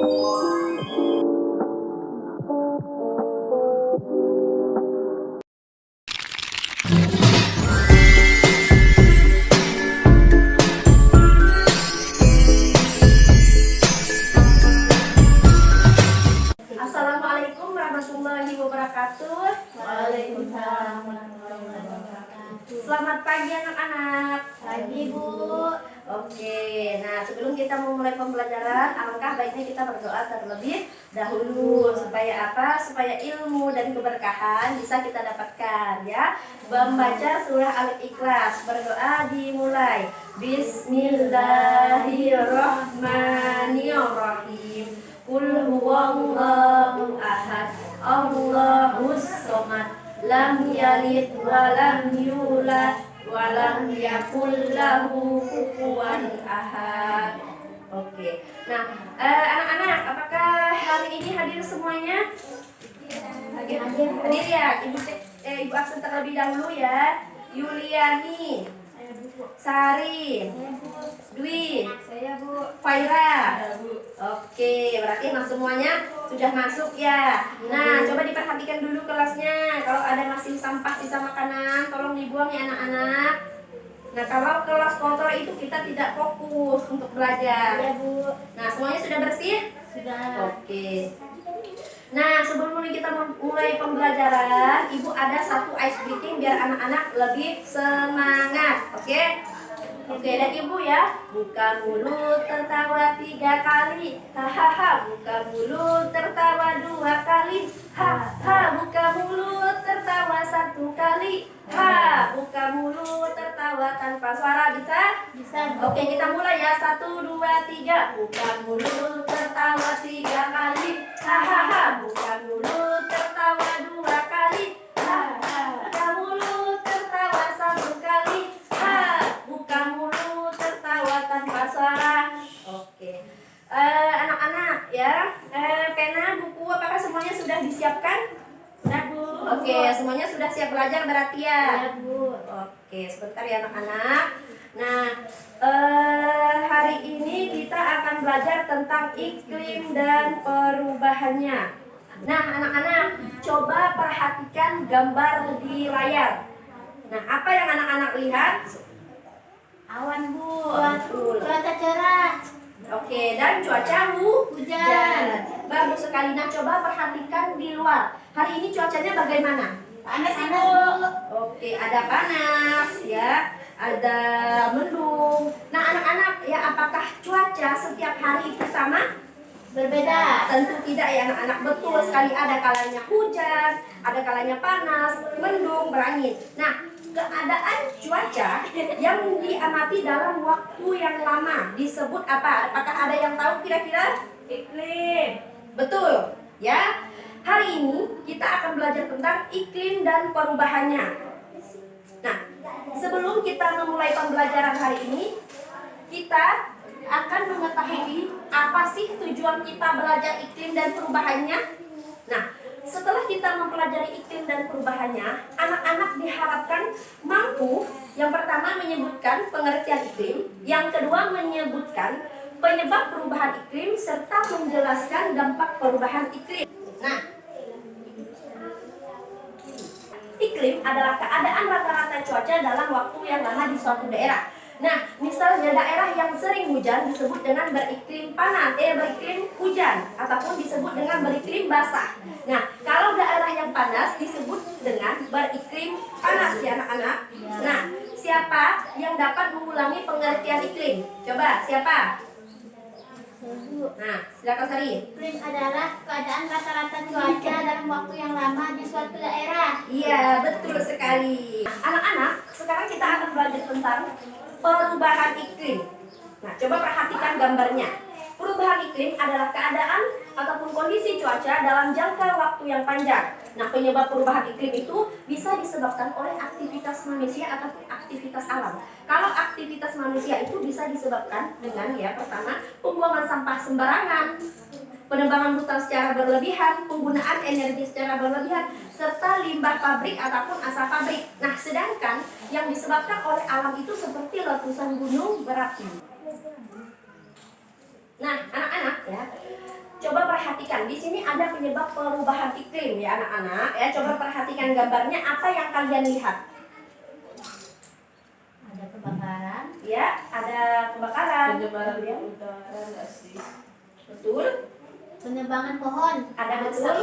Assalamualaikum warahmatullahi wabarakatuh. Waalaikumsalam warahmatullahi wabarakatuh. Selamat pagi anak-anak. Pagi, Bu. Oke, nah sebelum kita memulai pembelajaran, alangkah baiknya kita berdoa terlebih dahulu. Supaya apa? Supaya ilmu dan keberkahan bisa kita dapatkan ya. Membaca surah Al-Ikhlas. Berdoa dimulai. Bismillahirrahmanirrahim. Qul huwallahu ahad, Allahus somad, lam yalid wa lam yulad wa lam yakul lahu kufuwan ahad. Oke. Nah, anak-anak, apakah hari ini hadir semuanya? Hadir ya. Ibu absen terlebih dahulu ya. Yuliani, Sari, Dwi, Saya, Bu. Faira. Oke, berarti semuanya sudah masuk ya. Nah, coba diperhatikan dulu kelasnya. Kalau ada masih sampah sisa makanan, tolong dibuang ya anak-anak. Nah, kalau kelas kotor itu kita tidak fokus untuk belajar. Ya, Bu. Nah, semuanya sudah bersih? Sudah. Oke. Nah, sebelum kita mulai pembelajaran, Ibu ada satu ice breaking biar anak-anak lebih semangat. Oke? Oke, dan Ibu ya, buka mulut tertawa 3 kali, hahaha. Buka mulut tertawa 2 kali, haha. Buka mulut tertawa 1 kali, ha. Buka mulut tertawa tanpa suara, bisa? Bisa, Bu. Oke, kita mulai ya. 1, 2, 3. Buka mulut tertawa 3 kali, hahaha. Buka mulut tertawa 2 kali, hahaha. Buka mulut tertawa 1 kali, ha. Buka mulut tertawa tanpa suara. Oke. Anak-anak ya, pena, buku, apakah semuanya sudah disiapkan? Sudah, Bu. Oke, semuanya sudah siap belajar berarti ya? Ya, Bu. Oke, sebentar ya anak-anak. Nah, hari ini kita akan belajar tentang iklim dan perubahannya. Nah, anak-anak, coba perhatikan gambar di layar. Nah, apa yang anak-anak lihat? Awan, Bu. Betul. Cuaca cerah. Oke, dan cuaca hujan. Bagus sekali. Nah, coba perhatikan di luar. Hari ini cuacanya bagaimana? Panas, Bu. Oke, ada panas ya, ada mendung. Nah, anak-anak ya, apakah cuaca setiap hari itu sama? Berbeda. Tentu tidak ya anak-anak. Betul sekali, ada kalanya hujan, ada kalanya panas, mendung, berangin. Nah, keadaan cuaca yang diamati dalam waktu yang lama disebut apa? Apakah ada yang tahu kira-kira? Iklim. Betul ya. Hari ini kita akan belajar tentang iklim dan perubahannya. Nah, sebelum kita memulai pembelajaran hari ini, kita akan mengetahui apa sih tujuan kita belajar iklim dan perubahannya. Nah, setelah kita mempelajari iklim dan perubahannya, anak-anak diharapkan mampu yang pertama menyebutkan pengertian iklim, yang kedua menyebutkan penyebab perubahan iklim serta menjelaskan dampak perubahan iklim. Nah, iklim adalah keadaan rata-rata cuaca dalam waktu yang lama di suatu daerah. Nah, misalnya daerah yang sering hujan disebut dengan beriklim panas, beriklim hujan, ataupun disebut dengan beriklim basah. Nah, kalau daerah yang panas disebut dengan beriklim panas ya anak-anak. Nah, siapa yang dapat mengulangi pengertian iklim? Coba, siapa? Nah, silakan Sari. Iklim adalah keadaan rata-rata cuaca dalam waktu yang lama di suatu daerah. Iya, betul sekali. Anak-anak, sekarang kita akan belajar tentang perubahan iklim. Nah, coba perhatikan gambarnya. Perubahan iklim adalah keadaan ataupun kondisi cuaca dalam jangka waktu yang panjang. Nah, penyebab perubahan iklim itu bisa disebabkan oleh aktivitas manusia ataupun aktivitas alam. Kalau aktivitas manusia itu bisa disebabkan dengan ya pertama, pembuangan sampah sembarangan, penebangan hutan secara berlebihan, penggunaan energi secara berlebihan, serta limbah pabrik ataupun asap pabrik. Nah, sedangkan yang disebabkan oleh alam itu seperti letusan gunung berapi. Nah, anak-anak ya, perhatikan. Di sini ada penyebab perubahan iklim ya anak-anak. Ya, coba perhatikan gambarnya. Apa yang kalian lihat? Ada kebakaran. Ya, ada kebakaran. Penyebaran Kemudian, udara nggak sih? betul. Penebangan pohon. Ada betul.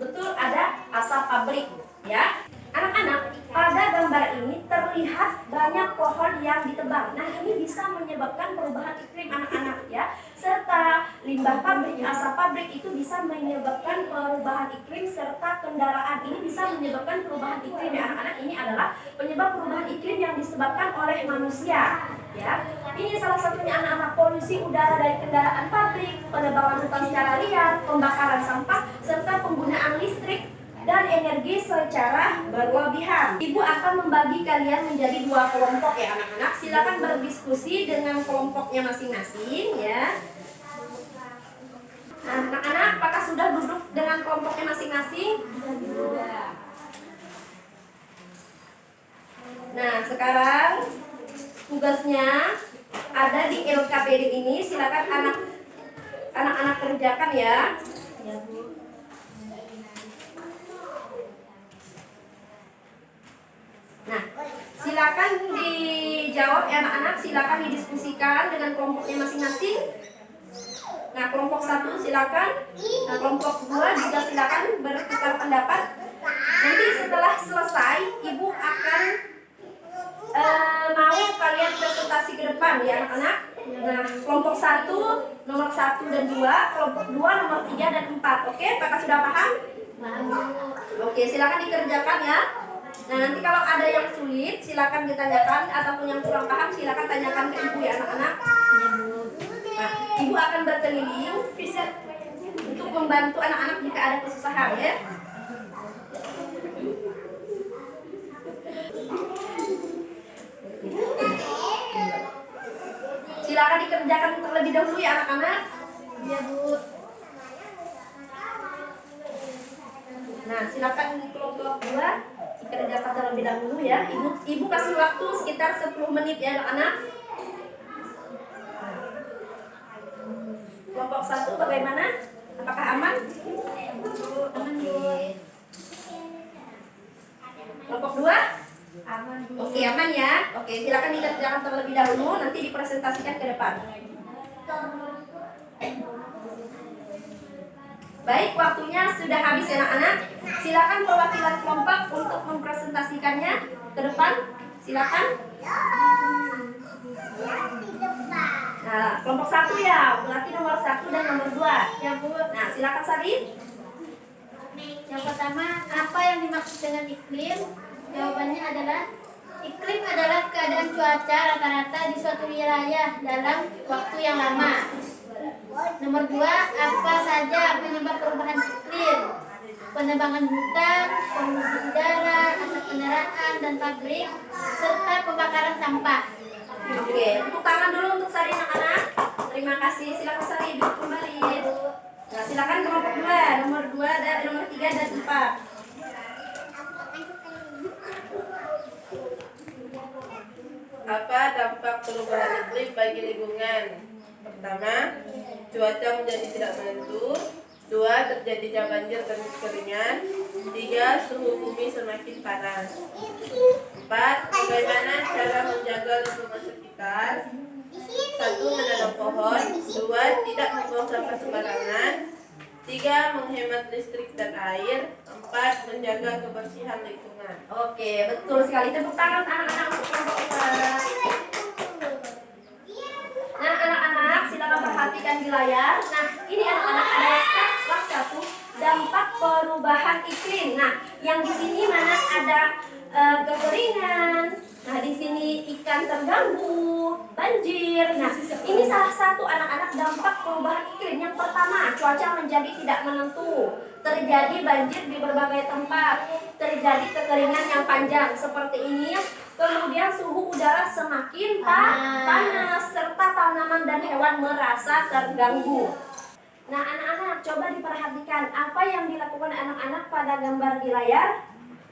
Betul, ada asap pabrik. Ya, anak-anak, pada gambar ini terlihat banyak pohon yang ditebang. Nah, ini bisa menyebabkan perubahan iklim anak-anak ya. Serta limbah pabrik, asap pabrik itu bisa menyebabkan perubahan iklim, serta kendaraan ini bisa menyebabkan perubahan iklim ya anak-anak. Ini adalah penyebab perubahan iklim yang disebabkan oleh manusia ya. Ini salah satunya anak-anak, polusi udara dari kendaraan pabrik, penebangan hutan secara liar, pembakaran sampah, serta penggunaan listrik dan energi secara berlebihan. Ibu akan membagi kalian menjadi 2 kelompok ya anak-anak. Silakan berdiskusi dengan kelompoknya masing-masing ya. Nah, anak-anak, apakah sudah duduk dengan kelompoknya masing-masing? Nah, sekarang tugasnya ada di LKPD ini. Silakan anak-anak kerjakan ya. Ya, Bu. Nah, silakan dijawab ya anak-anak, silakan didiskusikan dengan kelompoknya masing-masing. Nah, kelompok 1 silakan. Nah, kelompok 2 juga silakan bertukar pendapat. Nanti setelah selesai, Ibu akan mau kalian presentasi ke depan ya anak-anak. Nah, kelompok 1, nomor 1 dan 2, kelompok 2, nomor 3 dan 4. Oke, apakah sudah paham? Paham, Bu. Oke, silakan dikerjakan ya. Nah, nanti kalau ada yang sulit, silakan ditanyakan, ataupun yang kurang paham, silakan tanyakan ke ibu ya anak-anak. Ya, Bu. Nah, ibu akan berkeliling untuk membantu anak-anak jika ada kesusahan ya. Silakan dikerjakan terlebih dahulu ya anak-anak. Ya, Bu. Nah, silakan kelompok 2 dikerjakan terlebih dahulu ya. Ibu kasih waktu sekitar 10 menit ya anak-anak. Kelompok 1 bagaimana? Apakah aman? Aman, Bu. Kelompok 2? Aman, Bu. Oke, aman ya. Oke, silakan dikerjakan terlebih dahulu, nanti dipresentasikan ke depan. Baik, waktunya sudah habis ya anak-anak. Silakan perwakilan kelompok untuk mempresentasikannya ke depan. Silakan. Nah, kelompok 1 ya, berarti nomor 1 dan nomor 2. Ya, Bu. Nah, silakan Sarin. Yang pertama, apa yang dimaksud dengan iklim? Jawabannya adalah iklim adalah keadaan cuaca rata-rata di suatu wilayah dalam waktu yang lama. Nomor 2, apa saja penyebab perubahan iklim? Penebangan hutan, polusi udara, asap kendaraan dan pabrik, serta pembakaran sampah. Oke, tepuk tangan dulu untuk Sari anak-anak. Terima kasih. Silakan Sari duduk kembali. Nah, silakan kelompok 2, nomor 2 dan nomor 3 dan 4. Apa dampak perubahan iklim bagi lingkungan? Pertama, cuaca menjadi tidak menentu. 2, terjadinya banjir dan kekeringan. 3, suhu bumi semakin panas. 4, bagaimana cara menjaga lingkungan sekitar? 1, menanam pohon. 2, tidak membuang sampah sembarangan. 3, menghemat listrik dan air. 4, menjaga kebersihan lingkungan. Oke, betul sekali. Tepuk tangan anak-anak untuk kelompok 4. Nah, anak-anak silakan perhatikan di layar. Nah, ini anak-anak adalah salah satu dampak perubahan iklim. Nah, yang di sini mana ada kekeringan. Nah, di sini ikan terganggu, banjir. Nah, ini salah satu anak-anak dampak perubahan iklim. Yang pertama, cuaca menjadi tidak menentu. Terjadi banjir di berbagai tempat, terjadi kekeringan yang panjang seperti ini. Kemudian suhu udara semakin panas, serta tanaman dan hewan merasa terganggu. Nah, anak-anak coba diperhatikan apa yang dilakukan anak-anak pada gambar di layar.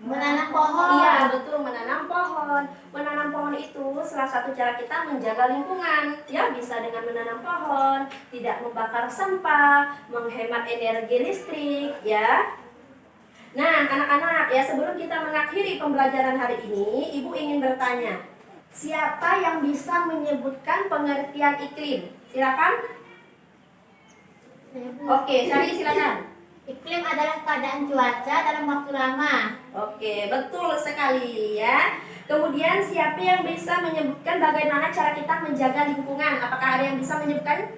Menanam pohon. Iya, betul, menanam pohon. Menanam pohon itu salah satu cara kita menjaga lingkungan. Ya, bisa dengan menanam pohon, tidak membakar sampah, menghemat energi listrik, ya. Nah, anak-anak, ya sebelum kita mengakhiri pembelajaran hari ini, Ibu ingin bertanya, siapa yang bisa menyebutkan pengertian iklim? Silakan. Oke, Syari silakan. Iklim adalah keadaan cuaca dalam waktu lama. Oke, betul sekali ya. Kemudian siapa yang bisa menyebutkan bagaimana cara kita menjaga lingkungan? Apakah ada yang bisa menyebutkan?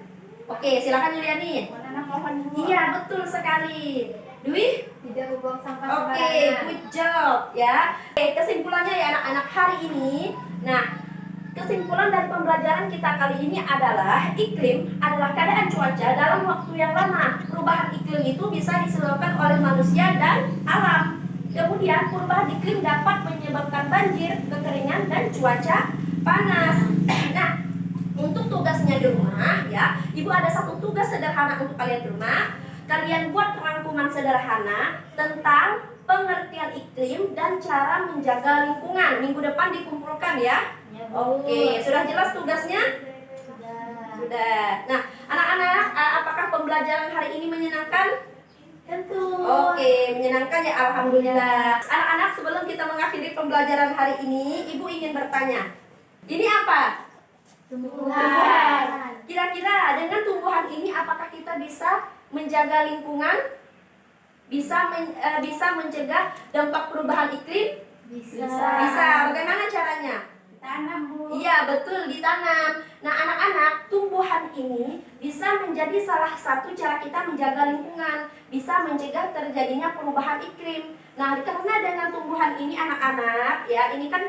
Oke, silakan Yuliani. Menanam pohon. Iya, betul sekali. Dwi? Tidak membuang sampah Oke, sembarangan. good job ya. Oke, kesimpulannya ya anak-anak hari ini. Nah, kesimpulan dari pembelajaran kita kali ini adalah iklim adalah keadaan cuaca dalam waktu yang lama. Perubahan iklim itu bisa disebabkan oleh manusia dan alam. Kemudian perubahan iklim dapat menyebabkan banjir, kekeringan, dan cuaca panas. Nah, untuk tugasnya di rumah ya, Ibu ada satu tugas sederhana untuk kalian di rumah. Kalian buat rangkuman sederhana tentang pengertian iklim dan cara menjaga lingkungan. Minggu depan dikumpulkan ya. Ya, Bu. Oke, sudah jelas tugasnya? Sudah. Sudah. Nah, anak-anak, apakah pembelajaran hari ini menyenangkan? Tentu. Oke, menyenangkan ya, alhamdulillah. Anak-anak, sebelum kita mengakhiri pembelajaran hari ini, Ibu ingin bertanya. Ini apa? Tumbuhan. Kira-kira dengan tumbuhan ini apakah kita bisa menjaga lingkungan? Bisa mencegah dampak perubahan iklim? Bisa. Bisa. Bagaimana caranya? Tanam, Bu. Iya, betul, ditanam. Nah, anak-anak, tumbuhan ini bisa menjadi salah satu cara kita menjaga lingkungan, bisa mencegah terjadinya perubahan iklim. Nah, karena dengan tumbuhan ini anak-anak, ya, ini kan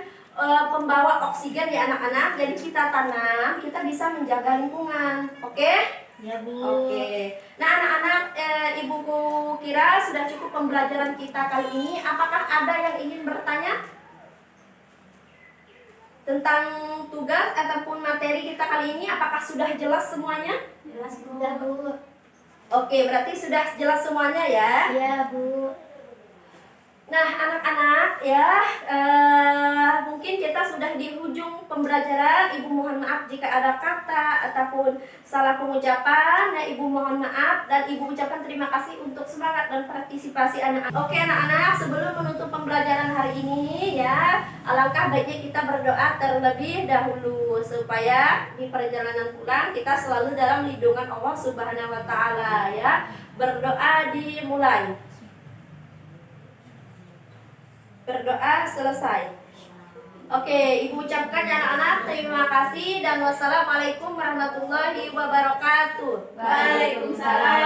pembawa oksigen ya anak-anak. Jadi kita tanam, kita bisa menjaga lingkungan. Oke? Ya, Bu. Oke. Nah, anak-anak, ibuku kira sudah cukup pembelajaran kita kali ini. Apakah ada yang ingin bertanya tentang tugas ataupun materi kita kali ini? Apakah sudah jelas semuanya? Jelas, Bu. Ya, Bu. Oke, berarti sudah jelas semuanya ya. Ya, Bu. Nah, anak-anak ya, mungkin kita sudah di ujung pembelajaran. Ibu mohon maaf jika ada kata ataupun salah pengucapan. Nah, Ibu mohon maaf dan Ibu ucapkan terima kasih untuk semangat dan partisipasi anak-anak. Oke, anak-anak, sebelum menutup pembelajaran hari ini ya, alangkah baiknya kita berdoa terlebih dahulu supaya di perjalanan pulang kita selalu dalam lindungan Allah Subhanahu wa taala ya. Berdoa dimulai. Berdoa selesai. Oke, Ibu ucapkan ya anak-anak terima kasih dan wassalamualaikum warahmatullahi wabarakatuh. Waalaikumsalam